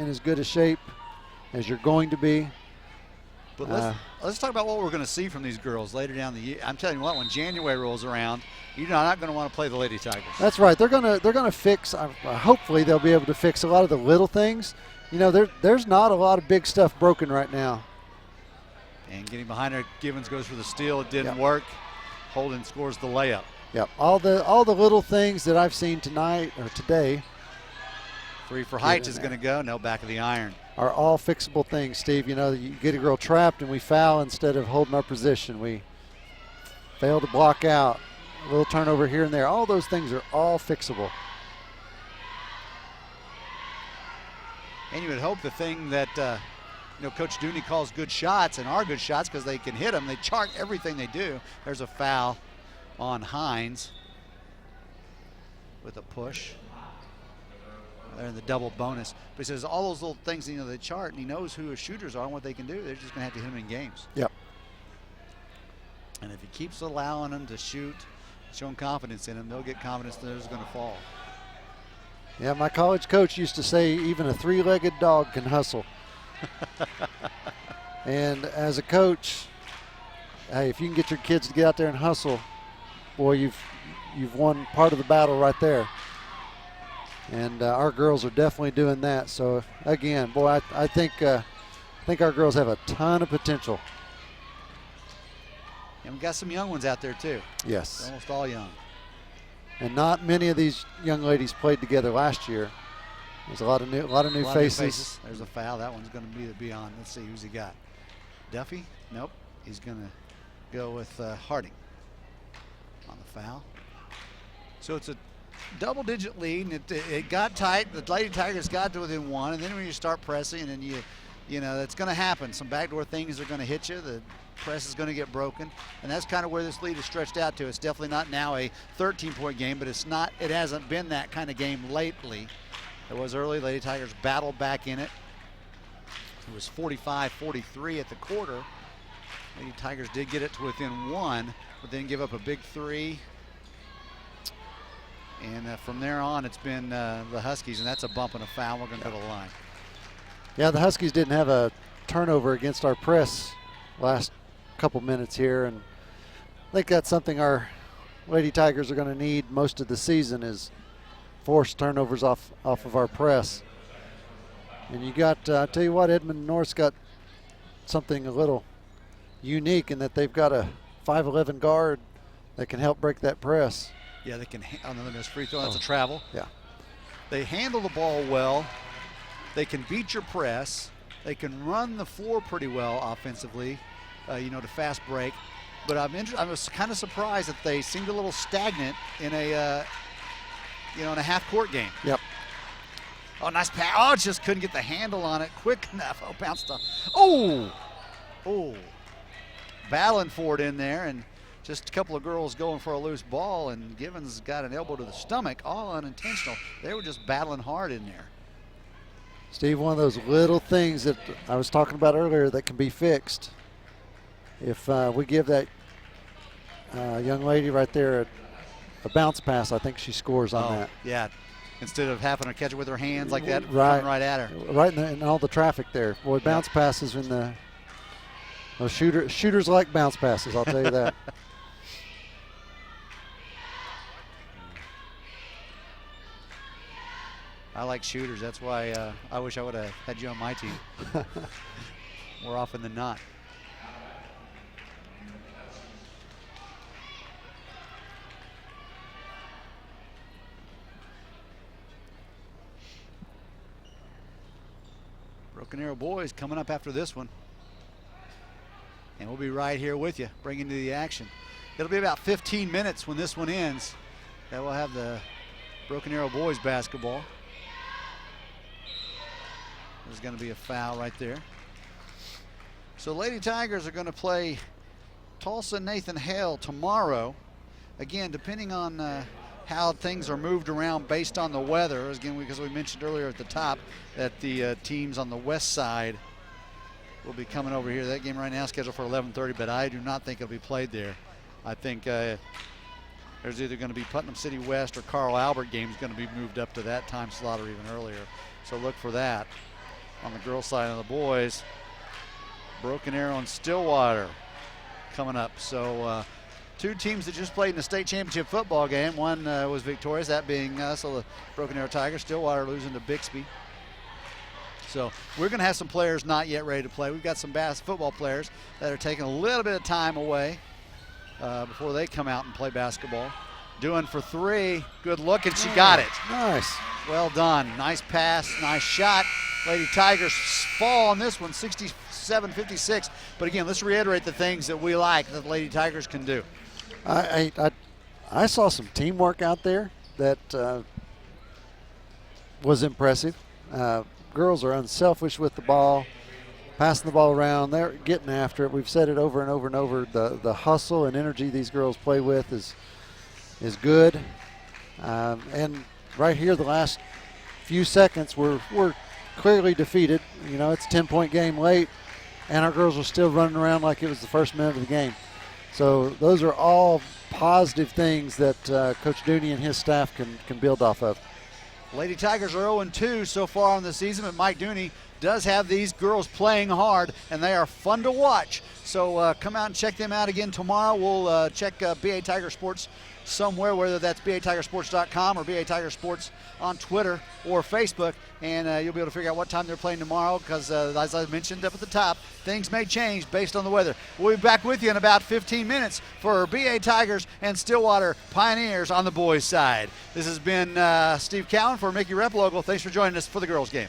in as good a shape as you're going to be. But let's talk about what we're going to see from these girls later down the year. I'm telling you what, when January rolls around, you're not going to want to play the Lady Tigers. That's right. They're gonna fix. Hopefully, they'll be able to fix a lot of the little things. You know, there's not a lot of big stuff broken right now. And getting behind her, Givens goes for the steal. It didn't work. Holden scores the layup. Yep. All the little things that I've seen tonight or today. 3 for Heights is going to go. No, back of the iron. Are all fixable things, Steve. You know, you get a girl trapped and we foul instead of holding our position. We fail to block out. A little turnover here and there. All those things are all fixable. And you would hope the thing that Coach Dooney calls good shots and are good shots because they can hit them. They chart everything they do. There's a foul on Hines with a push. They're in the double bonus. But he says all those little things, they chart, and he knows who his shooters are and what they can do. They're just going to have to hit them in games. Yep. And if he keeps allowing them to shoot, showing confidence in them, they'll get confidence that they're just going to fall. Yeah, my college coach used to say even a 3-legged dog can hustle. And as a coach, hey, if you can get your kids to get out there and hustle, boy, you've won part of the battle right there. And our girls are definitely doing that. So again, boy, I think our girls have a ton of potential. And we got some young ones out there too. Yes. They're almost all young. And not many of these young ladies played together last year. There's a lot of new faces. There's a foul. That one's going to be on. Let's see who's he got. Duffy? Nope. He's going to go with Harding on the foul. So it's a double-digit lead, and it got tight. The Lady Tigers got to within 1, and then when you start pressing, and that's going to happen. Some backdoor things are going to hit you. The press is going to get broken, and that's kind of where this lead is stretched out to. It's definitely not now a 13-point game, but it hasn't been that kind of game lately. It was early. Lady Tigers battled back in it. It was 45-43 at the quarter. Lady Tigers did get it to within 1, but then give up a big 3. And from there on, it's been the Huskies, and that's a bump and a foul. We're going to go to the line. Yeah, the Huskies didn't have a turnover against our press last couple minutes here, and I think that's something our Lady Tigers are going to need most of the season is forced turnovers off of our press. And you got, I tell you what, Edmond North's got something a little unique in that they've got a 5'11" guard that can help break that press. Yeah, they can. Another missed free throw. That's a travel. Yeah. They handle the ball well. They can beat your press. They can run the floor pretty well offensively, to fast break. But I was kind of surprised that they seemed a little stagnant in a half-court game. Yep. Oh, nice pass. Oh, just couldn't get the handle on it quick enough. Oh, bounced off. Oh. Battling for it in there, and just a couple of girls going for a loose ball, and Givens got an elbow to the stomach, all unintentional. They were just battling hard in there. Steve, one of those little things that I was talking about earlier that can be fixed. If we give that young lady right there a bounce pass, I think she scores on that. Yeah. Instead of having to catch it with her hands like that, right, coming right at her. Right in all the traffic there. Boy, bounce passes in the shooters like bounce passes, I'll tell you that. I like shooters. That's why I wish I would have had you on my team more often than not. Broken Arrow boys coming up after this one. And we'll be right here with you, bringing you the action. It'll be about 15 minutes when this one ends that we'll have the Broken Arrow boys basketball. There's going to be a foul right there. So Lady Tigers are going to play Tulsa Nathan Hale tomorrow. Again, depending on how things are moved around based on the weather. Again, because we mentioned earlier at the top that the teams on the west side will be coming over here. That game right now is scheduled for 11:30, but I do not think it'll be played there. I think there's either going to be Putnam City West or Carl Albert games going to be moved up to that time slot or even earlier. So look for that. on the girls' side. On the boys, Broken Arrow and Stillwater coming up. So two teams that just played in the state championship football game. One was victorious, that being so the Broken Arrow Tigers. Stillwater losing to Bixby. So we're going to have some players not yet ready to play. We've got some football players that are taking a little bit of time away before they come out and play basketball. Doing for three. Good look, and she got it. Nice. Well done. Nice pass, nice shot. Lady Tigers fall on this one, 67-56. But again, let's reiterate the things that we like that the Lady Tigers can do. I saw some teamwork out there that was impressive. Girls are unselfish with the ball, passing the ball around. They're getting after it. We've said it over and over and over. The hustle and energy these girls play with is good. And right here, the last few seconds, we're clearly defeated. You know, it's a 10-point game late, and our girls are still running around like it was the first minute of the game. So those are all positive things that Coach Dooney and his staff can build off of. Lady Tigers are 0-2 so far on the season, but Mike Dooney does have these girls playing hard, and they are fun to watch. So come out and check them out again tomorrow. We'll check BA Tiger Sports somewhere, whether that's BATigersports.com or BA Tiger Sports on Twitter or Facebook, and you'll be able to figure out what time they're playing tomorrow because, as I mentioned up at the top, things may change based on the weather. We'll be back with you in about 15 minutes for BA Tigers and Stillwater Pioneers on the boys' side. This has been Steve Cowan for Mickey Replogle. Thanks for joining us for the girls' game.